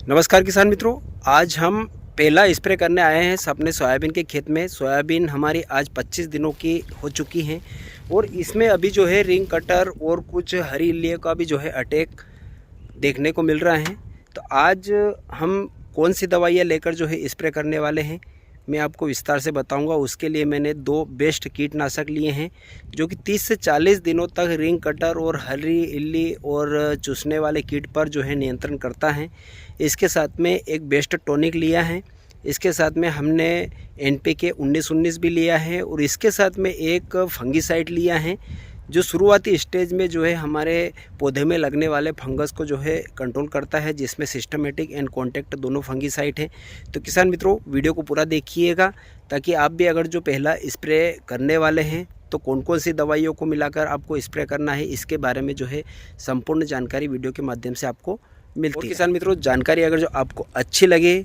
नमस्कार किसान मित्रों, आज हम पहला स्प्रे करने आए हैं अपने सोयाबीन के खेत में। सोयाबीन हमारी आज 25 दिनों की हो चुकी हैं और इसमें अभी जो है रिंग कटर और कुछ हरी इल्लियों का भी जो है अटैक देखने को मिल रहा है। तो आज हम कौन सी दवाइयाँ लेकर जो है स्प्रे करने वाले हैं, मैं आपको विस्तार से बताऊंगा। उसके लिए मैंने 2 बेस्ट कीटनाशक लिए हैं जो कि 30 से 40 दिनों तक रिंग कटर और हरी इल्ली और चूसने वाले कीट पर जो है नियंत्रण करता है। इसके साथ में एक बेस्ट टॉनिक लिया है, इसके साथ में हमने NPK 19-19 भी लिया है और इसके साथ में एक फंगीसाइड लिया है जो शुरुआती स्टेज में जो है हमारे पौधे में लगने वाले फंगस को जो है कंट्रोल करता है, जिसमें सिस्टमेटिक एंड कॉन्टैक्ट दोनों फंगीसाइड हैं। तो किसान मित्रों, वीडियो को पूरा देखिएगा ताकि आप भी अगर जो पहला स्प्रे करने वाले हैं तो कौन कौन सी दवाइयों को मिलाकर आपको स्प्रे करना है, इसके बारे में जो है संपूर्ण जानकारी वीडियो के माध्यम से आपको मिलती है। किसान मित्रों, जानकारी अगर जो आपको अच्छी लगे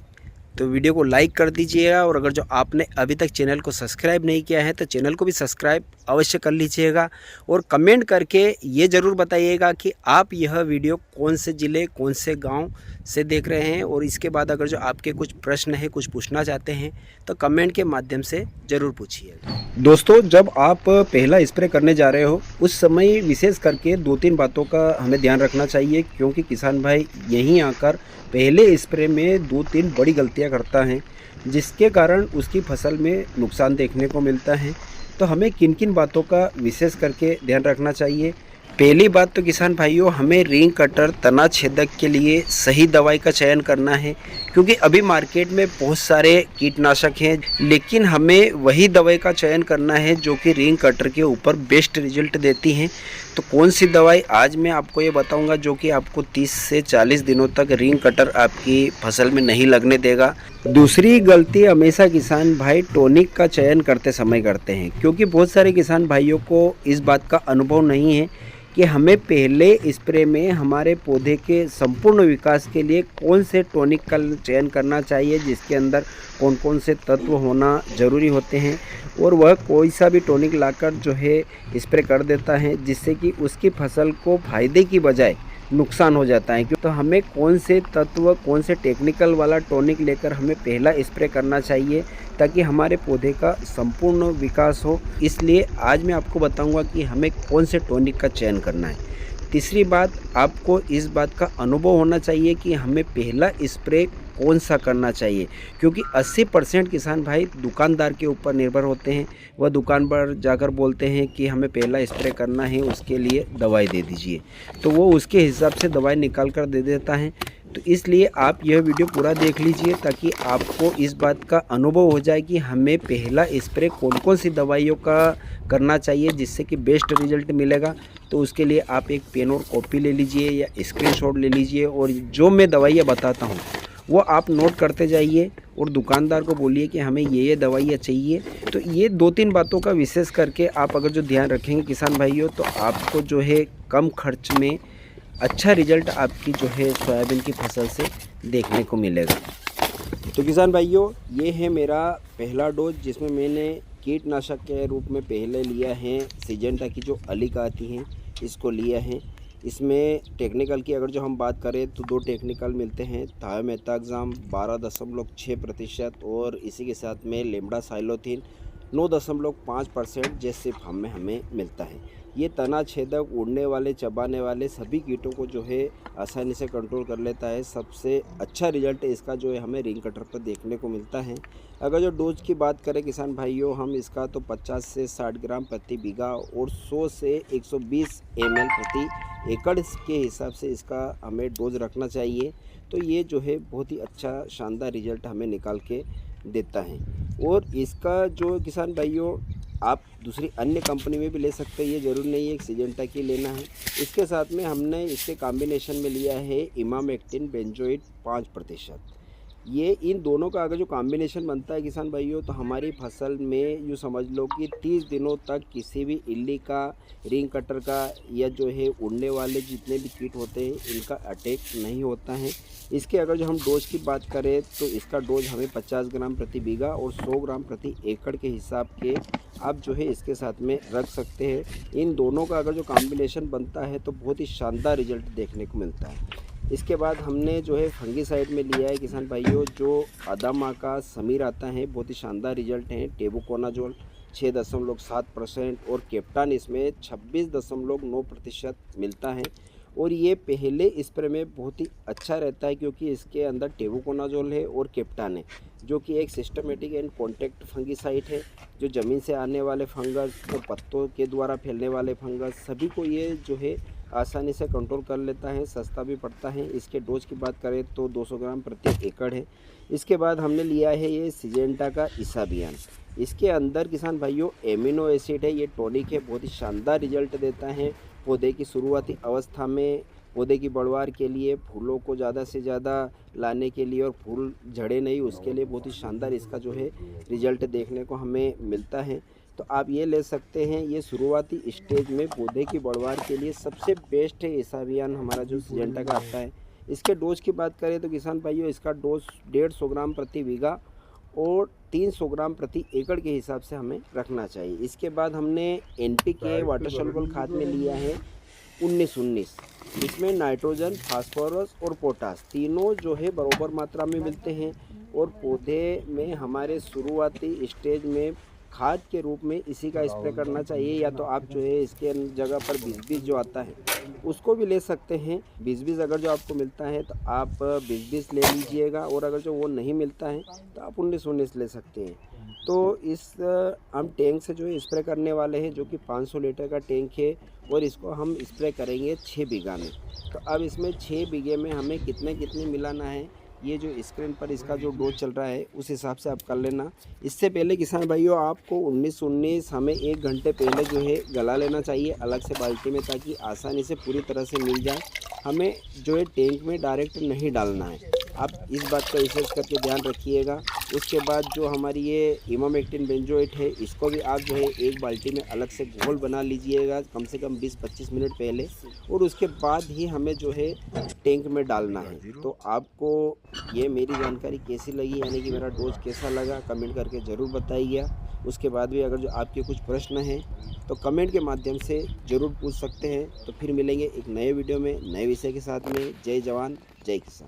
तो वीडियो को लाइक कर दीजिएगा और अगर जो आपने अभी तक चैनल को सब्सक्राइब नहीं किया है तो चैनल को भी सब्सक्राइब अवश्य कर लीजिएगा और कमेंट करके ये ज़रूर बताइएगा कि आप यह वीडियो कौन से ज़िले कौन से गांव से देख रहे हैं। और इसके बाद अगर जो आपके कुछ प्रश्न है, कुछ पूछना चाहते हैं तो कमेंट के माध्यम से ज़रूर पूछिएगा। दोस्तों, जब आप पहला स्प्रे करने जा रहे हो उस समय विशेष करके 2-3 बातों का हमें ध्यान रखना चाहिए, क्योंकि किसान भाई यहीं आकर पहले स्प्रे में 2-3 बड़ी गलतियां करता है जिसके कारण उसकी फसल में नुकसान देखने को मिलता है। तो हमें किन किन बातों का विशेष करके ध्यान रखना चाहिए। पहली बात तो किसान भाइयों, हमें रिंग कटर तना छेदक के लिए सही दवाई का चयन करना है, क्योंकि अभी मार्केट में बहुत सारे कीटनाशक हैं, लेकिन हमें वही दवाई का चयन करना है जो कि रिंग कटर के ऊपर बेस्ट रिजल्ट देती हैं। तो कौन सी दवाई आज मैं आपको ये बताऊंगा जो कि आपको 30 से 40 दिनों तक रिंग कटर आपकी फसल में नहीं लगने देगा। दूसरी गलती हमेशा किसान भाई टॉनिक का चयन करते समय करते हैं, क्योंकि बहुत सारे किसान भाइयों को इस बात का अनुभव नहीं है कि हमें पहले स्प्रे में हमारे पौधे के संपूर्ण विकास के लिए कौन से टॉनिक का चयन करना चाहिए, जिसके अंदर कौन कौन से तत्व होना ज़रूरी होते हैं, और वह कोई सा भी टॉनिक लाकर जो है स्प्रे कर देता है जिससे कि उसकी फसल को फायदे की बजाय नुकसान हो जाता है। तो हमें कौन से तत्व, कौन से टेक्निकल वाला टॉनिक लेकर हमें पहला स्प्रे करना चाहिए ताकि हमारे पौधे का संपूर्ण विकास हो। इसलिए आज मैं आपको बताऊंगा कि हमें कौन से टॉनिक का चयन करना है। तीसरी बात, आपको इस बात का अनुभव होना चाहिए कि हमें पहला स्प्रे कौन सा करना चाहिए, क्योंकि 80% किसान भाई दुकानदार के ऊपर निर्भर होते हैं। वह दुकान पर जाकर बोलते हैं कि हमें पहला स्प्रे करना है, उसके लिए दवाई दे दीजिए, तो वो उसके हिसाब से दवाई निकाल कर दे देता है। तो इसलिए आप यह वीडियो पूरा देख लीजिए ताकि आपको इस बात का अनुभव हो जाए कि हमें पहला स्प्रे कौन कौन सी दवाइयों का करना चाहिए जिससे कि बेस्ट रिजल्ट मिलेगा। तो उसके लिए आप एक पेन और कॉपी ले लीजिए या स्क्रीनशॉट ले लीजिए और जो मैं दवाइयाँ बताता हूँ वो आप नोट करते जाइए और दुकानदार को बोलिए कि हमें ये दवाइयाँ चाहिए। तो ये 2-3 बातों का विशेष करके आप अगर जो ध्यान रखेंगे किसान भाइयों, तो आपको जो है कम खर्च में अच्छा रिजल्ट आपकी जो है सोयाबीन की फसल से देखने को मिलेगा। तो किसान भाइयों, ये है मेरा पहला डोज जिसमें मैंने कीटनाशक के रूप में पहले लिया है सिजेंटा की जो अलिका आती हैं, इसको लिया है। इसमें टेक्निकल की अगर जो हम बात करें तो 2 टेक्निकल मिलते हैं, थायोमेथाक्साम 12.6% और इसी के साथ में लेम्डासाइलोथीन 9.5% जैसे फार्म में हमें मिलता है। ये तना छेदक, उड़ने वाले, चबाने वाले सभी कीटों को जो है आसानी से कंट्रोल कर लेता है। सबसे अच्छा रिजल्ट इसका जो है हमें रिंग कटर पर देखने को मिलता है। अगर जो डोज की बात करें किसान भाइयों, हम इसका तो 50 से 60 ग्राम प्रति बीघा और 100 से 120 ml प्रति एकड़ के हिसाब से इसका हमें डोज रखना चाहिए। तो ये जो है बहुत ही अच्छा शानदार रिजल्ट हमें निकाल के देता है। और इसका जो किसान भाइयों, आप दूसरी अन्य कंपनी में भी ले सकते हैं, ये ज़रूरी नहीं है एक सिजेंटा की लेना है। इसके साथ में हमने इसके कॉम्बिनेशन में लिया है इमामेक्टिन बेंजोइट 5%। ये इन दोनों का अगर जो कॉम्बिनेशन बनता है किसान भाइयों, तो हमारी फसल में यूँ समझ लो कि 30 दिनों तक किसी भी इल्ली का, रिंग कटर का या जो है उड़ने वाले जितने भी कीट होते हैं इनका अटैक नहीं होता है। इसके अगर जो हम डोज की बात करें तो इसका डोज हमें 50 ग्राम प्रति बीघा और 100 ग्राम प्रति एकड़ के हिसाब के आप जो है इसके साथ में रख सकते हैं। इन दोनों का अगर जो कॉम्बिनेशन बनता है तो बहुत ही शानदार रिजल्ट देखने को मिलता है। इसके बाद हमने जो है फंगीसाइड में लिया है किसान भाइयों, जो अदामा का समीर आता है, बहुत ही शानदार रिजल्ट है। टेबुकोनाजोल 6.7% और कैप्टन इसमें 26.9% मिलता है। और ये पहले स्प्रे में बहुत ही अच्छा रहता है क्योंकि इसके अंदर टेबुकोनाजोल है और कैप्टन है, जो कि एक सिस्टमेटिक एंड कॉन्टैक्ट फंगीसाइड है, जो ज़मीन से आने वाले फंगस और पत्तों के द्वारा फैलने वाले फंगस सभी को ये जो है आसानी से कंट्रोल कर लेता है, सस्ता भी पड़ता है। इसके डोज की बात करें तो 200 ग्राम प्रति एकड़ है। इसके बाद हमने लिया है ये सिजेंटा का इसाबियान। इसके अंदर किसान भाइयों एमिनो एसिड है, ये टॉनिक है, बहुत ही शानदार रिजल्ट देता है पौधे की शुरुआती अवस्था में, पौधे की बढ़वार के लिए, फूलों को ज़्यादा से ज़्यादा लाने के लिए और फूल झड़े नहीं उसके लिए बहुत ही शानदार इसका जो है रिजल्ट देखने को हमें मिलता है। तो आप ये ले सकते हैं, ये शुरुआती स्टेज में पौधे की बढ़वार के लिए सबसे बेस्ट है इसाबियान हमारा जो सिजेंटा का आता है। इसके डोज की बात करें तो किसान भाइयों इसका डोज 150 ग्राम प्रति बीघा और 300 ग्राम प्रति एकड़ के हिसाब से हमें रखना चाहिए। इसके बाद हमने NPK वाटर सॉल्युबल खाद में लिया है 19-19। इसमें नाइट्रोजन, फास्फोरस और पोटास तीनों जो है बराबर मात्रा में मिलते हैं और पौधे में हमारे शुरुआती स्टेज में खाद के रूप में इसी का स्प्रे करना चाहिए। या तो आप जो है इसके जगह पर 20-20 जो आता है उसको भी ले सकते हैं। 20-20 अगर जो आपको मिलता है तो आप 20-20 ले लीजिएगा, और अगर जो वो नहीं मिलता है तो आप 19-19 ले सकते हैं। तो इस हम टैंक से जो है स्प्रे करने वाले हैं, जो कि 500 लीटर का टैंक है, और इसको हम स्प्रे करेंगे 6 बीघा में। तो अब इसमें 6 बीघे में हमें कितने मिलाना है, ये जो स्क्रीन पर इसका जो डोज चल रहा है उस हिसाब से आप कर लेना। इससे पहले किसान भाइयों आपको 19-19 हमें 1 घंटे पहले जो है गला लेना चाहिए अलग से बाल्टी में, ताकि आसानी से पूरी तरह से मिल जाए। हमें जो है टैंक में डायरेक्ट नहीं डालना है, आप इस बात का विशेष करके ध्यान रखिएगा। उसके बाद जो हमारी ये इमामेक्टिन बेंजोएट है, इसको भी आप जो है एक बाल्टी में अलग से घोल बना लीजिएगा कम से कम 20-25 मिनट पहले, और उसके बाद ही हमें जो है टैंक में डालना है। तो आपको ये मेरी जानकारी कैसी लगी, यानी कि मेरा डोज कैसा लगा, कमेंट करके ज़रूर बताइएगा। उसके बाद भी अगर जो आपके कुछ प्रश्न हैं तो कमेंट के माध्यम से ज़रूर पूछ सकते हैं। तो फिर मिलेंगे एक नए वीडियो में नए विषय के साथ में। जय जवान जय किसान।